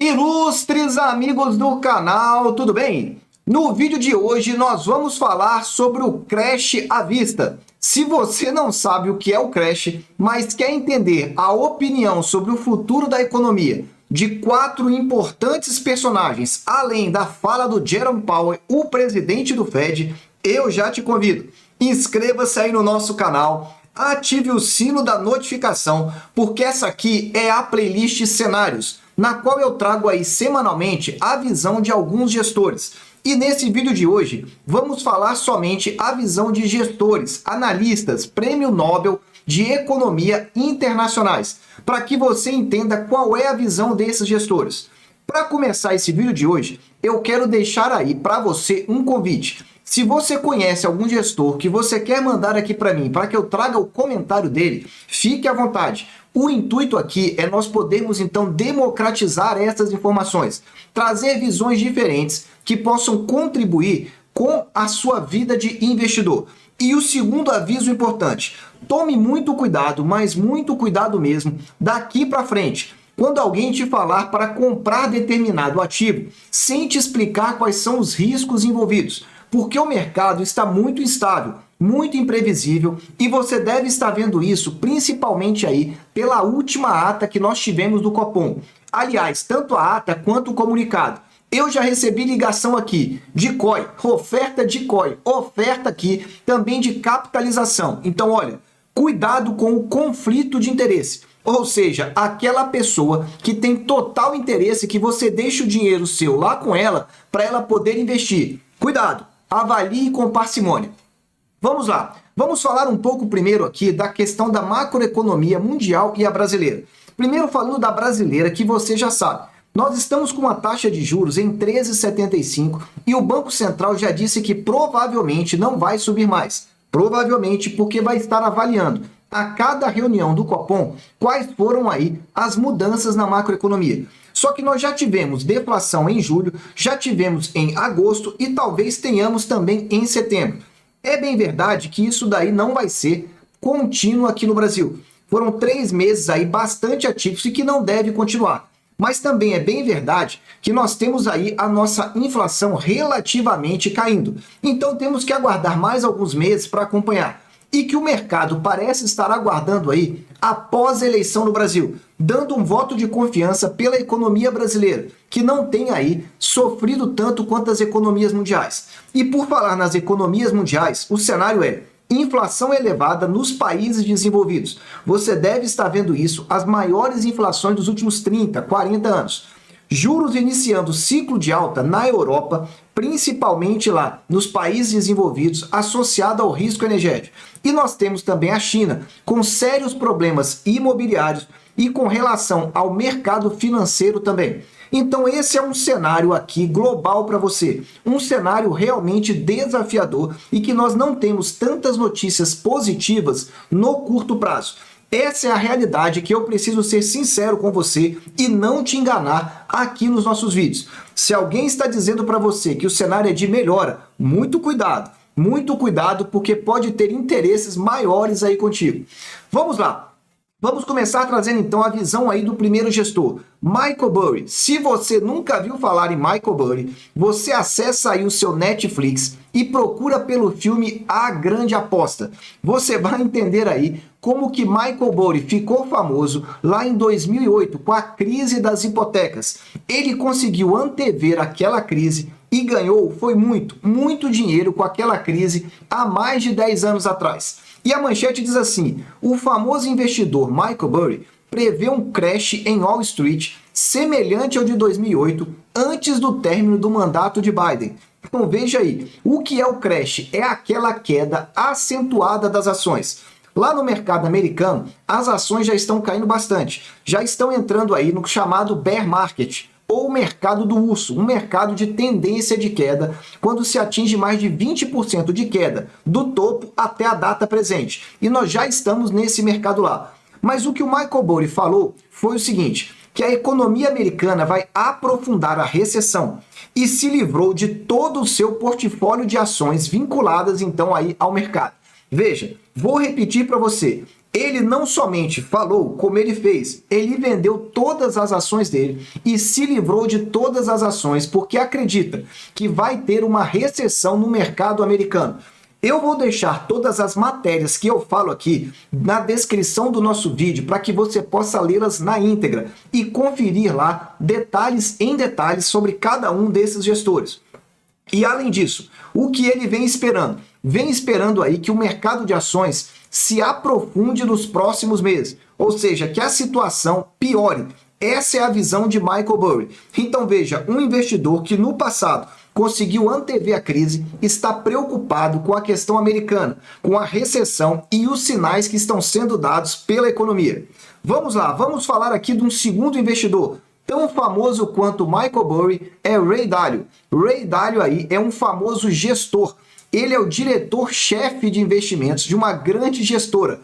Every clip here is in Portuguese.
Ilustres amigos do canal, tudo bem? No vídeo de hoje nós vamos falar sobre o Crash à vista. Se você não sabe o que é o Crash, mas quer entender a opinião sobre o futuro da economia de 4 importantes personagens, além da fala do Jerome Powell, o presidente do Fed, eu já te convido. Inscreva-se aí no nosso canal, ative o sino da notificação, porque essa aqui é a playlist Cenários, na qual eu trago aí semanalmente a visão de alguns gestores. E nesse vídeo de hoje, vamos falar somente a visão de gestores, analistas, prêmio Nobel de economia internacionais, para que você entenda qual é a visão desses gestores. Para começar esse vídeo de hoje, eu quero deixar aí para você um convite. Se você conhece algum gestor que você quer mandar aqui para mim, para que eu traga o comentário dele, fique à vontade. O intuito aqui é nós podermos então democratizar essas informações, trazer visões diferentes que possam contribuir com a sua vida de investidor. E o segundo aviso importante, tome muito cuidado, mas muito cuidado mesmo, daqui para frente. Quando alguém te falar para comprar determinado ativo, sem te explicar quais são os riscos envolvidos, porque o mercado está muito instável, muito imprevisível, e você deve estar vendo isso principalmente aí pela última ata que nós tivemos do Copom. Aliás, tanto a ata quanto o comunicado. Eu já recebi ligação aqui de COI, oferta de COI, oferta aqui também de capitalização. Então, olha, cuidado com o conflito de interesse. Ou seja, aquela pessoa que tem total interesse que você deixe o dinheiro seu lá com ela para ela poder investir. Cuidado, avalie com parcimônia. Vamos lá, vamos falar um pouco primeiro aqui da questão da macroeconomia mundial e a brasileira. Primeiro falando da brasileira, que você já sabe. Nós estamos com uma taxa de juros em 13,75 e o Banco Central já disse que provavelmente não vai subir mais. Provavelmente porque vai estar avaliando a cada reunião do Copom quais foram aí as mudanças na macroeconomia. Só que nós já tivemos deflação em julho, já tivemos em agosto e talvez tenhamos também em setembro. É bem verdade que isso daí não vai ser contínuo aqui no Brasil. Foram 3 meses aí bastante atípicos e que não deve continuar. Mas também é bem verdade que nós temos aí a nossa inflação relativamente caindo. Então temos que aguardar mais alguns meses para acompanhar. E que o mercado parece estar aguardando aí após a eleição no Brasil, dando um voto de confiança pela economia brasileira, que não tem aí sofrido tanto quanto as economias mundiais. E por falar nas economias mundiais, o cenário é inflação elevada nos países desenvolvidos. Você deve estar vendo isso, as maiores inflações dos últimos 30, 40 anos. Juros iniciando ciclo de alta na Europa, principalmente lá nos países desenvolvidos, associado ao risco energético. E nós temos também a China, com sérios problemas imobiliários e com relação ao mercado financeiro também. Então esse é um cenário aqui global para você, um cenário realmente desafiador e que nós não temos tantas notícias positivas no curto prazo. Essa é a realidade que eu preciso ser sincero com você e não te enganar aqui nos nossos vídeos. Se alguém está dizendo para você que o cenário é de melhora, muito cuidado porque pode ter interesses maiores aí contigo. Vamos lá. Vamos começar trazendo então a visão aí do primeiro gestor, Michael Burry. Se você nunca viu falar em Michael Burry, você acessa aí o seu Netflix e procura pelo filme A Grande Aposta. Você vai entender aí como que Michael Burry ficou famoso lá em 2008 com a crise das hipotecas. Ele conseguiu antever aquela crise e ganhou, foi muito dinheiro com aquela crise há mais de 10 anos atrás. E a manchete diz assim, o famoso investidor Michael Burry prevê um crash em Wall Street semelhante ao de 2008, antes do término do mandato de Biden. Então veja aí, o que é o crash? É aquela queda acentuada das ações. Lá no mercado americano, as ações já estão caindo bastante, já estão entrando aí no chamado bear market, ou o mercado do urso, um mercado de tendência de queda, quando se atinge mais de 20% de queda do topo até a data presente. E nós já estamos nesse mercado lá. Mas o que o Michael Burry falou foi o seguinte, que a economia americana vai aprofundar a recessão e se livrou de todo o seu portfólio de ações vinculadas então aí ao mercado. Veja, vou repetir para você, Ele não somente falou, como ele fez, ele vendeu todas as ações dele e se livrou de todas as ações porque acredita que vai ter uma recessão no mercado americano. Eu vou deixar todas as matérias que eu falo aqui na descrição do nosso vídeo para que você possa lê-las na íntegra e conferir lá detalhes em detalhes sobre cada um desses gestores. E além disso, o que ele vem esperando? Vem esperando aí que o mercado de ações se aprofunde nos próximos meses, ou seja, que a situação piore. Essa é a visão de Michael Burry. Então veja, um investidor que no passado conseguiu antever a crise, está preocupado com a questão americana, com a recessão e os sinais que estão sendo dados pela economia. Vamos lá, vamos falar aqui de um segundo investidor, tão famoso quanto Michael Burry, é Ray Dalio. Ray Dalio aí é um famoso gestor. Ele é o diretor-chefe de investimentos de uma grande gestora.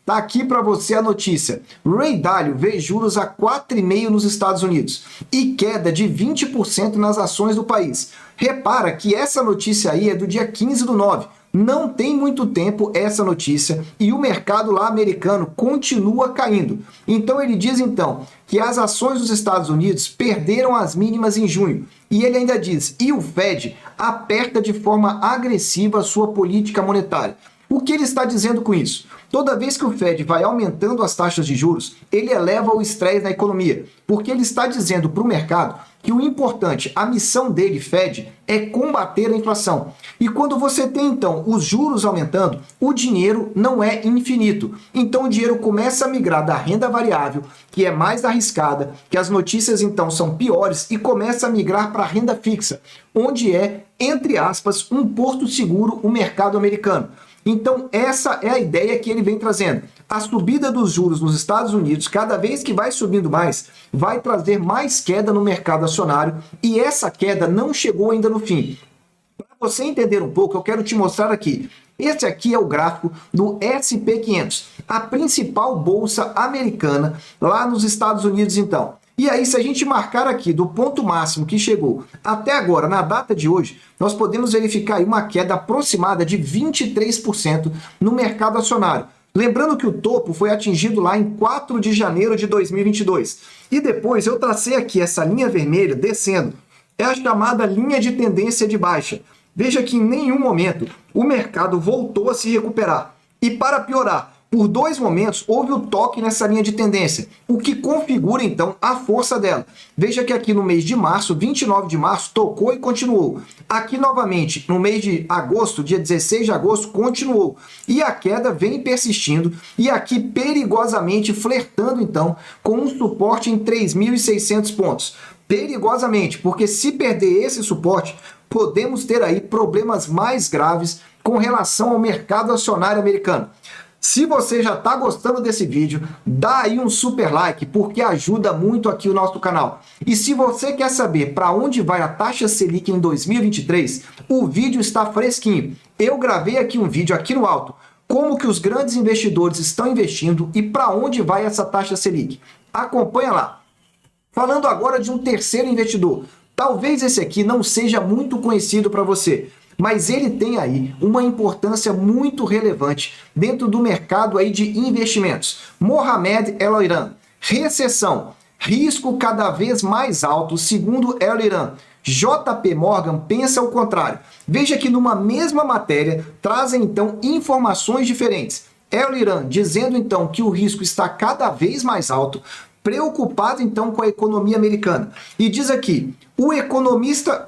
Tá aqui para você a notícia. Ray Dalio vê juros a 4,5% nos Estados Unidos e queda de 20% nas ações do país. Repara que essa notícia aí é do dia 15/9. Não tem muito tempo essa notícia e o mercado lá americano continua caindo. Então ele diz então que as ações dos Estados Unidos perderam as mínimas em junho. E ele ainda diz, e o Fed aperta de forma agressiva a sua política monetária. O que ele está dizendo com isso? Toda vez que o Fed vai aumentando as taxas de juros, ele eleva o estresse na economia, porque ele está dizendo para o mercado que o importante, a missão dele, Fed, é combater a inflação. E quando você tem, então, os juros aumentando, o dinheiro não é infinito. Então o dinheiro começa a migrar da renda variável, que é mais arriscada, que as notícias, então, são piores, e começa a migrar para a renda fixa, onde é, entre aspas, um porto seguro o mercado americano. Então, essa é a ideia que ele vem trazendo. A subida dos juros nos Estados Unidos, cada vez que vai subindo mais, vai trazer mais queda no mercado acionário e essa queda não chegou ainda no fim. Para você entender um pouco, eu quero te mostrar aqui. Esse aqui é o gráfico do S&P 500, a principal bolsa americana lá nos Estados Unidos, então. E aí, se a gente marcar aqui do ponto máximo que chegou até agora, na data de hoje, nós podemos verificar aí uma queda aproximada de 23% no mercado acionário. Lembrando que o topo foi atingido lá em 4 de janeiro de 2022. E depois eu tracei aqui essa linha vermelha descendo. É a chamada linha de tendência de baixa. Veja que em nenhum momento o mercado voltou a se recuperar. E para piorar, por 2 momentos houve o toque nessa linha de tendência, o que configura então a força dela. Veja que aqui no mês de março, 29 de março, tocou e continuou. Aqui novamente, no mês de agosto, dia 16 de agosto, continuou. E a queda vem persistindo e aqui perigosamente flertando então com um suporte em 3.600 pontos. Perigosamente, porque se perder esse suporte, podemos ter aí problemas mais graves com relação ao mercado acionário americano. Se você já está gostando desse vídeo, dá aí um super like, porque ajuda muito aqui o nosso canal. E se você quer saber para onde vai a taxa Selic em 2023, o vídeo está fresquinho. Eu gravei aqui um vídeo aqui no alto, como que os grandes investidores estão investindo e para onde vai essa taxa Selic. Acompanha lá. Falando agora de um terceiro investidor. Talvez esse aqui não seja muito conhecido para você, mas ele tem aí uma importância muito relevante dentro do mercado aí de investimentos. Mohamed El-Erian, recessão, risco cada vez mais alto, segundo El-Erian. JP Morgan pensa o contrário. Veja que numa mesma matéria trazem então informações diferentes. El-Erian dizendo então que o risco está cada vez mais alto, preocupado então com a economia americana. E diz aqui, o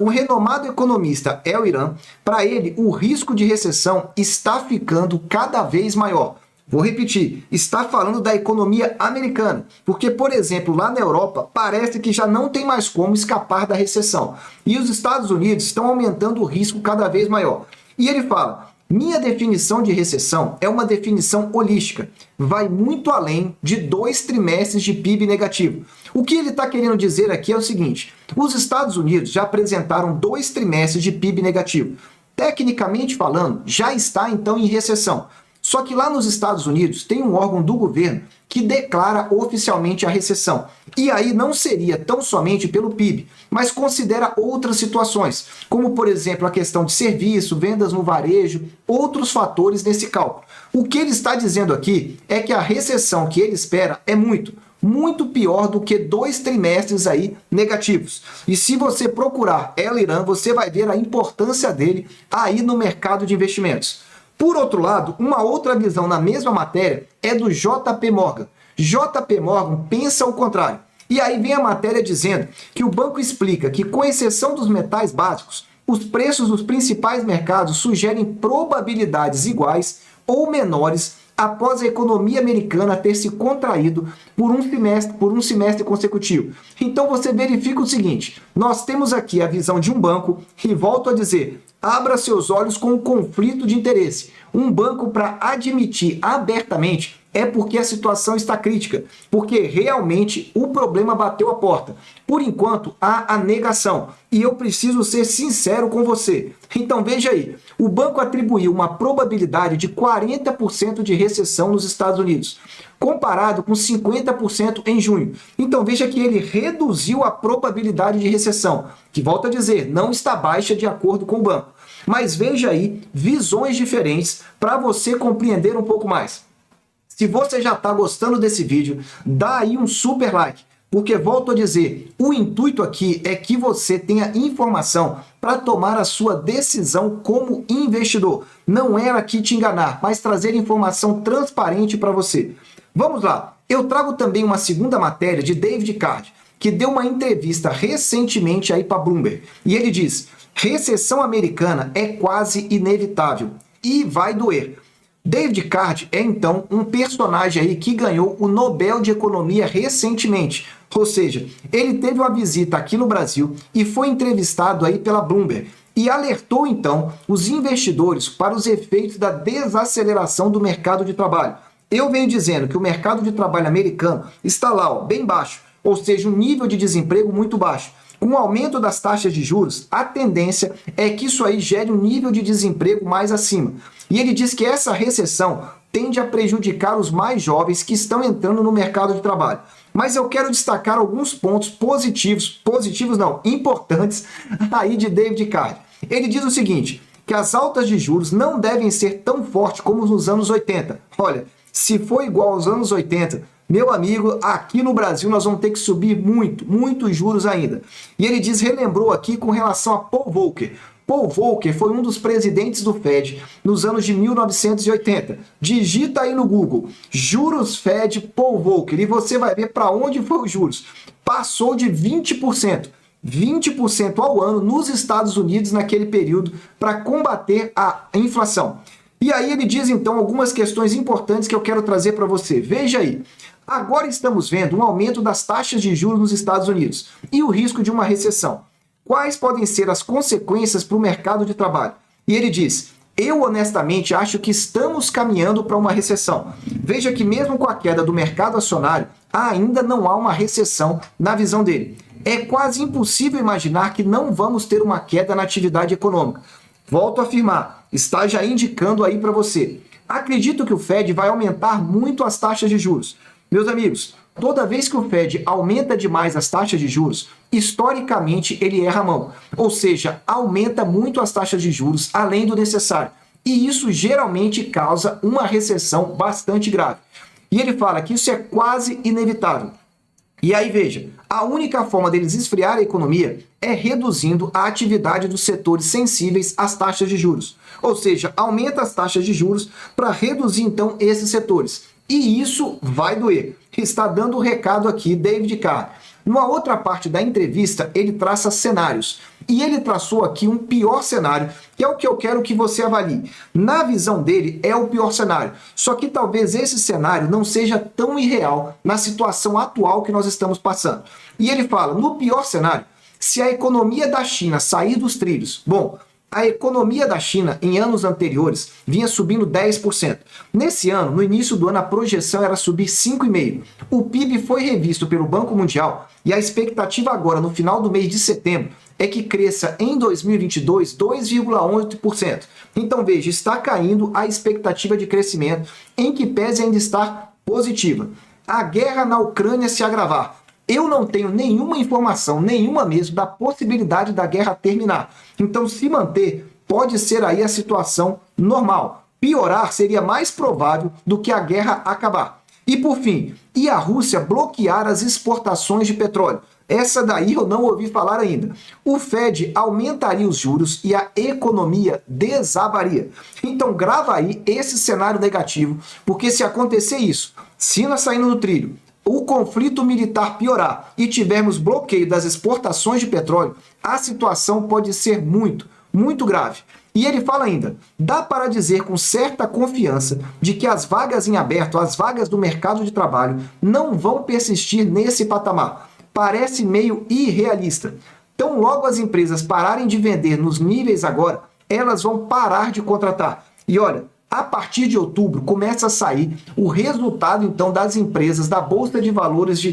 renomado economista El-Erian, para ele o risco de recessão está ficando cada vez maior. Vou repetir, está falando da economia americana, porque, por exemplo, lá na Europa, parece que já não tem mais como escapar da recessão. E os Estados Unidos estão aumentando o risco cada vez maior. E ele fala, minha definição de recessão é uma definição holística, vai muito além de 2 trimestres de PIB negativo. O que ele está querendo dizer aqui é o seguinte, os Estados Unidos já apresentaram 2 trimestres de PIB negativo. Tecnicamente falando, já está então em recessão. Só que lá nos Estados Unidos tem um órgão do governo que declara oficialmente a recessão. E aí não seria tão somente pelo PIB, mas considera outras situações, como por exemplo a questão de serviço, vendas no varejo, outros fatores nesse cálculo. O que ele está dizendo aqui é que a recessão que ele espera é muito pior do que 2 trimestres aí negativos. E se você procurar El-Iran, você vai ver a importância dele aí no mercado de investimentos. Por outro lado, uma outra visão na mesma matéria é do JP Morgan. JP Morgan pensa ao contrário. E aí vem a matéria dizendo que o banco explica que, com exceção dos metais básicos, os preços dos principais mercados sugerem probabilidades iguais ou menores após a economia americana ter se contraído por um semestre consecutivo. Então você verifica o seguinte, nós temos aqui a visão de um banco, e volto a dizer, abra seus olhos com o conflito de interesse. Um banco, para admitir abertamente, é porque a situação está crítica, porque realmente o problema bateu a porta. Por enquanto, há a negação, e eu preciso ser sincero com você. Então veja aí, o banco atribuiu uma probabilidade de 40% de recessão nos Estados Unidos, comparado com 50% em junho. Então veja que ele reduziu a probabilidade de recessão, que, volto a dizer, não está baixa de acordo com o banco. Mas veja aí visões diferentes para você compreender um pouco mais. Se você já está gostando desse vídeo, dá aí um super like, porque, volto a dizer, o intuito aqui é que você tenha informação para tomar a sua decisão como investidor. Não é aqui te enganar, mas trazer informação transparente para você. Vamos lá, eu trago também uma segunda matéria de David Card, que deu uma entrevista recentemente aí para Bloomberg, e ele diz: recessão americana é quase inevitável e vai doer. David Card é, então, um personagem aí que ganhou o Nobel de Economia recentemente. Ou seja, ele teve uma visita aqui no Brasil e foi entrevistado aí pela Bloomberg e alertou, então, os investidores para os efeitos da desaceleração do mercado de trabalho. Eu venho dizendo que o mercado de trabalho americano está lá, ó, bem baixo, ou seja, um nível de desemprego muito baixo. Com o aumento das taxas de juros, a tendência é que isso aí gere um nível de desemprego mais acima. E ele diz que essa recessão tende a prejudicar os mais jovens que estão entrando no mercado de trabalho. Mas eu quero destacar alguns pontos importantes aí de David Card. Ele diz o seguinte, que as altas de juros não devem ser tão fortes como nos anos 80. Olha, se for igual aos anos 80, meu amigo, aqui no Brasil nós vamos ter que subir muitos juros ainda. E ele relembrou aqui com relação a Paul Volcker. Paul Volcker foi um dos presidentes do Fed nos anos de 1980. Digita aí no Google, juros Fed Paul Volcker, e você vai ver para onde foi os juros. Passou de 20%. 20% ao ano nos Estados Unidos naquele período para combater a inflação. E aí ele diz então algumas questões importantes que eu quero trazer para você. Veja aí. Agora estamos vendo um aumento das taxas de juros nos Estados Unidos e o risco de uma recessão. Quais podem ser as consequências para o mercado de trabalho? E ele diz, eu honestamente acho que estamos caminhando para uma recessão. Veja que mesmo com a queda do mercado acionário, ainda não há uma recessão na visão dele. É quase impossível imaginar que não vamos ter uma queda na atividade econômica. Volto a afirmar, está já indicando aí para você. Acredito que o Fed vai aumentar muito as taxas de juros. Meus amigos, toda vez que o Fed aumenta demais as taxas de juros, historicamente ele erra a mão. Ou seja, aumenta muito as taxas de juros além do necessário. E isso geralmente causa uma recessão bastante grave. E ele fala que isso é quase inevitável. E aí veja, a única forma deles esfriar a economia é reduzindo a atividade dos setores sensíveis às taxas de juros. Ou seja, aumenta as taxas de juros para reduzir então esses setores. E isso vai doer. Está dando o recado aqui, David Card. Numa outra parte da entrevista, ele traça cenários. E ele traçou aqui um pior cenário, que é o que eu quero que você avalie. Na visão dele, é o pior cenário. Só que talvez esse cenário não seja tão irreal na situação atual que nós estamos passando. E ele fala, no pior cenário, se a economia da China sair dos trilhos, bom, a economia da China, em anos anteriores, vinha subindo 10%. Nesse ano, no início do ano, a projeção era subir 5,5%. O PIB foi revisto pelo Banco Mundial e a expectativa agora, no final do mês de setembro, é que cresça em 2022 2,8%. Então, veja, está caindo a expectativa de crescimento, em que pese ainda estar positiva. a guerra na Ucrânia se agravar. Eu não tenho nenhuma informação, nenhuma mesmo, da possibilidade da guerra terminar. Então, se manter, pode ser aí a situação normal. Piorar seria mais provável do que a guerra acabar. E por fim, e a Rússia bloquear as exportações de petróleo? Essa daí eu não ouvi falar ainda. O Fed aumentaria os juros e a economia desabaria. Então grava aí esse cenário negativo, porque se acontecer isso, China saindo do trilho, o conflito militar piorar e tivermos bloqueio das exportações de petróleo, a situação pode ser muito grave. E ele fala ainda, dá para dizer com certa confiança de que as vagas em aberto, as vagas do mercado de trabalho, não vão persistir nesse patamar. Parece meio irrealista. Então, logo as empresas pararem de vender nos níveis agora, elas vão parar de contratar. E olha, a partir de outubro começa a sair o resultado então das empresas da Bolsa de Valores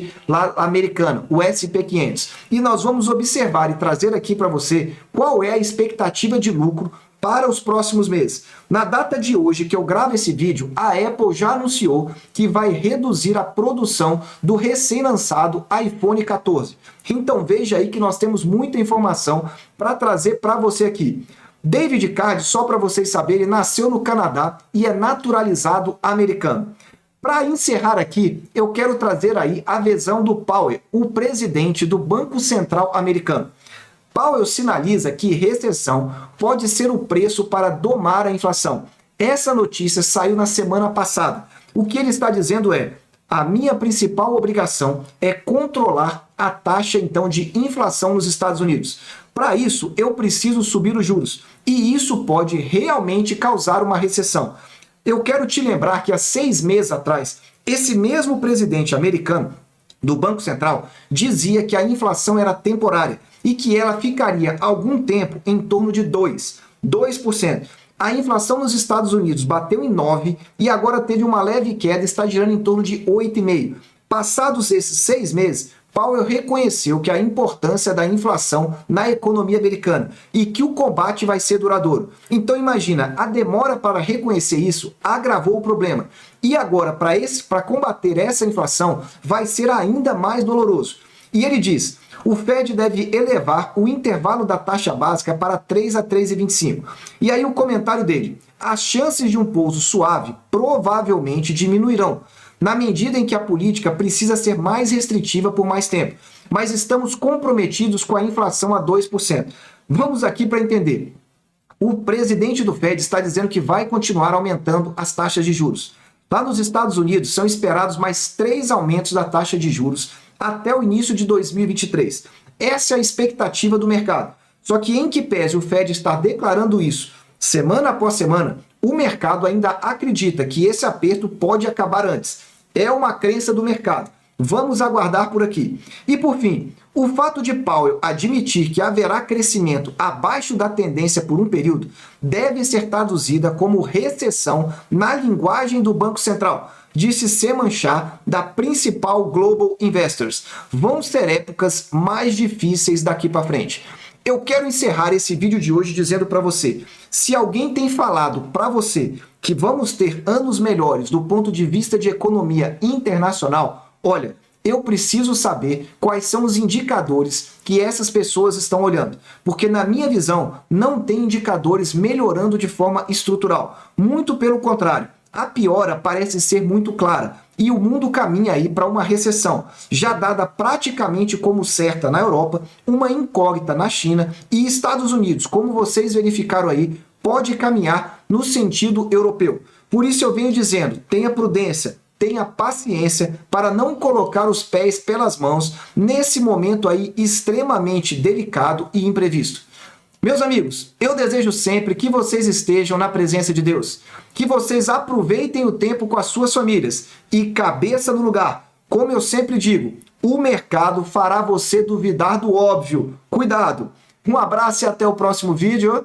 americana, o S&P 500. E nós vamos observar e trazer aqui para você qual é a expectativa de lucro para os próximos meses. Na data de hoje que eu gravo esse vídeo, a Apple já anunciou que vai reduzir a produção do recém-lançado iPhone 14. Então veja aí que nós temos muita informação para trazer para você aqui. David Card, só para vocês saberem, nasceu no Canadá e é naturalizado americano. Para encerrar aqui, eu quero trazer aí a visão do Powell, o presidente do Banco Central americano. Powell sinaliza que recessão pode ser o preço para domar a inflação. Essa notícia saiu na semana passada. O que ele está dizendo é: a minha principal obrigação é controlar a taxa então de inflação nos Estados Unidos. Para isso, eu preciso subir os juros. E isso pode realmente causar uma recessão. Eu quero te lembrar que há 6 meses atrás, esse mesmo presidente americano do Banco Central dizia que a inflação era temporária e que ela ficaria algum tempo em torno de 2%. A inflação nos Estados Unidos bateu em 9% e agora teve uma leve queda, está girando em torno de 8,5%. Passados esses 6 meses, Powell reconheceu que a importância da inflação na economia americana e que o combate vai ser duradouro. Então imagina, a demora para reconhecer isso agravou o problema. E agora, para combater essa inflação, vai ser ainda mais doloroso. E ele diz: o Fed deve elevar o intervalo da taxa básica para 3 a 3,25. E aí o comentário dele: as chances de um pouso suave provavelmente diminuirão, na medida em que a política precisa ser mais restritiva por mais tempo. Mas estamos comprometidos com a inflação a 2%. Vamos aqui para entender. O presidente do Fed está dizendo que vai continuar aumentando as taxas de juros. Lá nos Estados Unidos são esperados mais 3 aumentos da taxa de juros até o início de 2023. Essa é a expectativa do mercado. Só que em que pese o Fed está declarando isso semana após semana, o mercado ainda acredita que esse aperto pode acabar antes. É uma crença do mercado. Vamos aguardar por aqui. E por fim, o fato de Powell admitir que haverá crescimento abaixo da tendência por um período deve ser traduzida como recessão na linguagem do Banco Central, disse Seman Shah, da principal Global Investors. Vão ser épocas mais difíceis daqui para frente. Eu quero encerrar esse vídeo de hoje dizendo para você, se alguém tem falado para você que vamos ter anos melhores do ponto de vista de economia internacional, olha, eu preciso saber quais são os indicadores que essas pessoas estão olhando. Porque na minha visão, não tem indicadores melhorando de forma estrutural. Muito pelo contrário, a piora parece ser muito clara. E o mundo caminha aí para uma recessão, já dada praticamente como certa na Europa, uma incógnita na China e Estados Unidos, como vocês verificaram aí, pode caminhar no sentido europeu. Por isso eu venho dizendo, tenha prudência, tenha paciência para não colocar os pés pelas mãos nesse momento aí extremamente delicado e imprevisto. Meus amigos, eu desejo sempre que vocês estejam na presença de Deus, que vocês aproveitem o tempo com as suas famílias e cabeça no lugar. Como eu sempre digo, o mercado fará você duvidar do óbvio. Cuidado! Um abraço e até o próximo vídeo.